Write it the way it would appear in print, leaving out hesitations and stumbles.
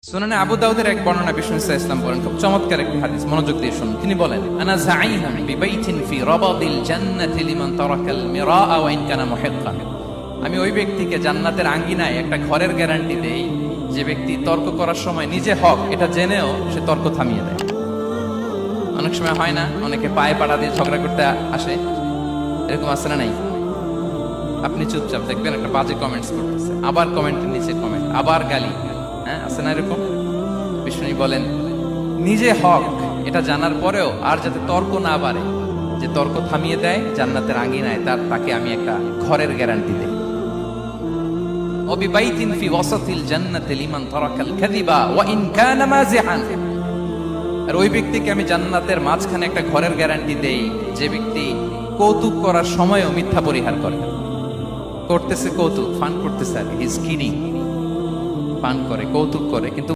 সুনানে আবু দাউদের এক বর্ণনা বিষ্ণু ইসলাম বলেন, খুব চমৎকার একটি হাদিস, মনোযোগ দিয়ে শুনুন। তিনি বলেন, আনা যাঈহুম বিবাইতিন ফি রাবাদিল জান্নাতি লিমান তারাকাল মিরাআ ওয়া ইন কানা মুহিক্কান। আমি ওই ব্যক্তিকে জান্নাতের আঙ্গিনায় একটা ঘরের গ্যারান্টি দেই যে ব্যক্তি তর্ক করার সময় নিজে হক এটা জেনেও সে তর্ক থামিয়ে দেয়। অনেক সময় হয় না, অনেকে পায়ে পাড়া দিয়ে ঝগড়া করতে আসে, এরকম আছে না নাই? আপনি চুপচাপ দেখবেন একটা বাজে কমেন্টস করতেছে, আবার কমেন্টের নিচে কমেন্ট, আবার গালি, হ্যাঁ আছে না এরকম? বিষ্ণু বলেন নিজে হক এটা জানার পরেও আর যাতে তর্ক না বাড়ে, যে তর্ক থামিয়ে দেয় জান্নাতের আঙ্গিনায়, তাকে আমি একটা ঘরের গ্যারান্টি দেই। ওয়াবিবাইতিন ফি ওয়াসাতিল জান্নাতি লিমান তারাকাল কাযিবা ওয়া ইন কানা মাযিহান। আর ওই ব্যক্তিকে আমি জান্নাতের মাঝখানে একটা ঘরের গ্যারান্টি দেই যে ব্যক্তি কৌতুক করার সময়ও মিথ্যা পরিহার করে। করতেছে কৌতুক, ফান করতেছে, আর হি ইজ কিডিং, ফান করে, কৌতুক করে, কিন্তু